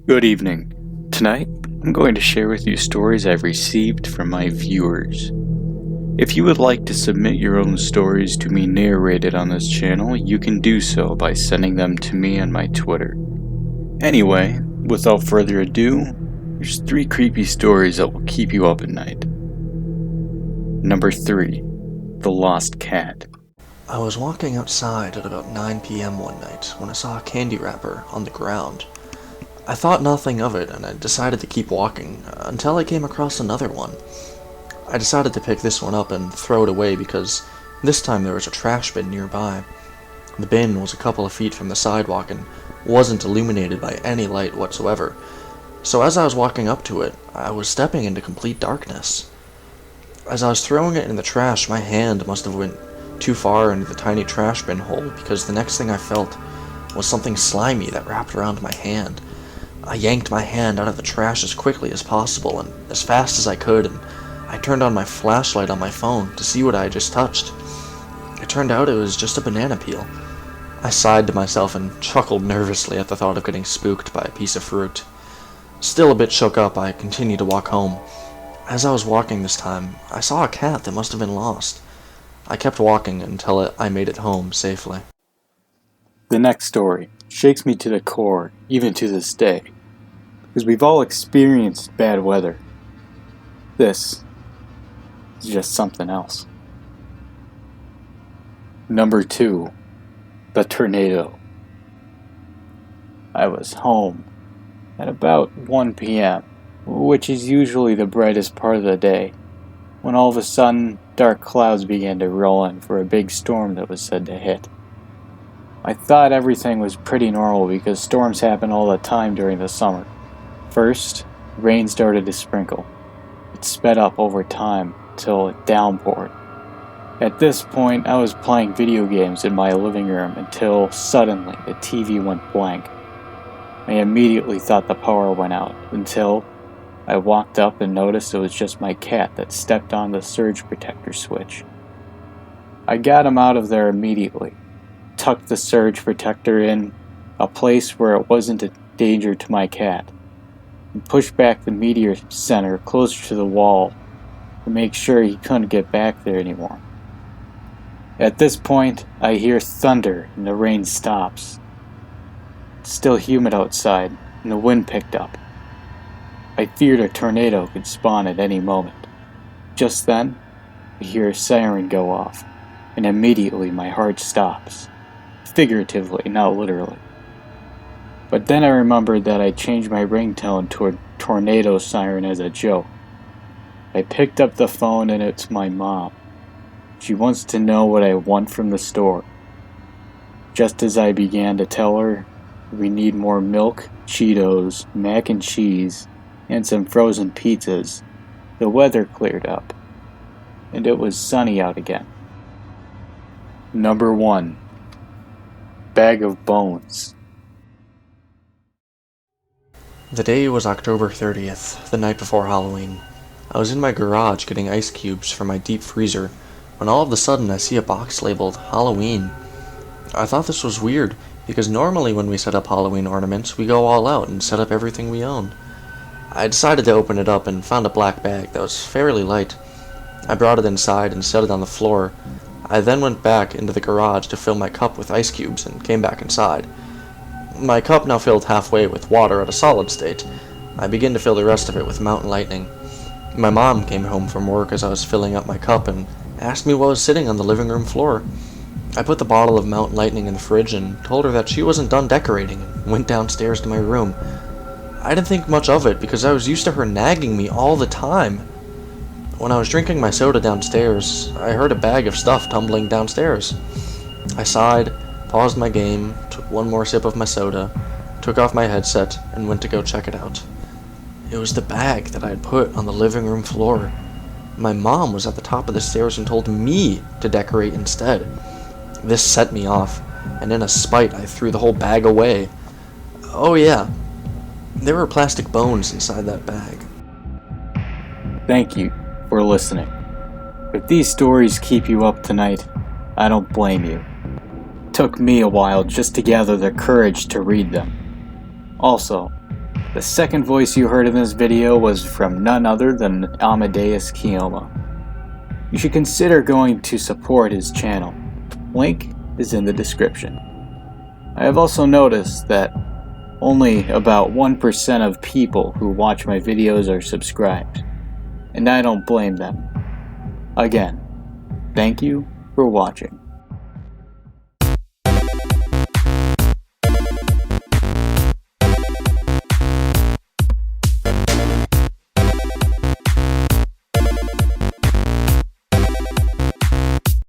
Good evening. Tonight, I'm going to share with you stories I've received from my viewers. If you would like to submit your own stories to be narrated on this channel, you can do so by sending them to me on my Twitter. Anyway, without further ado, there's 3 creepy stories that will keep you up at night. Number 3. The Lost Cat. I was walking outside at about 9 p.m. one night when I saw a candy wrapper on the ground. I thought nothing of it and I decided to keep walking until I came across another one. I decided to pick this one up and throw it away because this time there was a trash bin nearby. The bin was a couple of feet from the sidewalk and wasn't illuminated by any light whatsoever. So as I was walking up to it, I was stepping into complete darkness. As I was throwing it in the trash, my hand must have went too far into the tiny trash bin hole because the next thing I felt was something slimy that wrapped around my hand. I yanked my hand out of the trash as quickly as possible and as fast as I could, and I turned on my flashlight on my phone to see what I had just touched. It turned out it was just a banana peel. I sighed to myself and chuckled nervously at the thought of getting spooked by a piece of fruit. Still a bit shook up, I continued to walk home. As I was walking this time, I saw a cat that must have been lost. I kept walking until I made it home safely. The next story shakes me to the core, even to this day, because we've all experienced bad weather. This is just something else. Number 2. The Tornado. I was home at about 1 p.m., which is usually the brightest part of the day, when all of a sudden, dark clouds began to roll in for a big storm that was said to hit. I thought everything was pretty normal because storms happen all the time during the summer. First, rain started to sprinkle. It sped up over time till it downpoured. At this point, I was playing video games in my living room until suddenly the TV went blank. I immediately thought the power went out until I walked up and noticed it was just my cat that stepped on the surge protector switch. I got him out of there immediately, tucked the surge protector in a place where it wasn't a danger to my cat, and pushed back the meteor center closer to the wall to make sure he couldn't get back there anymore. At this point, I hear thunder and the rain stops. It's still humid outside and the wind picked up. I feared a tornado could spawn at any moment. Just then, I hear a siren go off, and immediately my heart stops. Figuratively, not literally. But then I remembered that I changed my ringtone to a tornado siren as a joke. I picked up the phone and it's my mom. She wants to know what I want from the store. Just as I began to tell her, we need more milk, Cheetos, mac and cheese, and some frozen pizzas, the weather cleared up, and it was sunny out again. Number 1. Bag of Bones. The day was October 30th, the night before Halloween. I was in my garage getting ice cubes for my deep freezer when all of a sudden I see a box labeled Halloween. I thought this was weird because normally when we set up Halloween ornaments, we go all out and set up everything we own. I decided to open it up and found a black bag that was fairly light. I brought it inside and set it on the floor. I then went back into the garage to fill my cup with ice cubes and came back inside. My cup now filled halfway with water at a solid state. I began to fill the rest of it with Mountain Lightning. My mom came home from work as I was filling up my cup and asked me what was sitting on the living room floor. I put the bottle of Mountain Lightning in the fridge and told her that she wasn't done decorating and went downstairs to my room. I didn't think much of it because I was used to her nagging me all the time. When I was drinking my soda downstairs, I heard a bag of stuff tumbling downstairs. I sighed, paused my game, took one more sip of my soda, took off my headset, and went to go check it out. It was the bag that I had put on the living room floor. My mom was at the top of the stairs and told me to decorate instead. This set me off, and in a spite I threw the whole bag away. Oh yeah, there were plastic bones inside that bag. Thank you for listening. If these stories keep you up tonight, I don't blame you. It took me a while just to gather the courage to read them. Also, The second voice you heard in this video was from none other than Amadeus Kiyomo. You should consider going to support his channel. Link is in the description. I have also noticed that only about 1% of people who watch my videos are subscribed, and I don't blame them. Again, thank you for watching.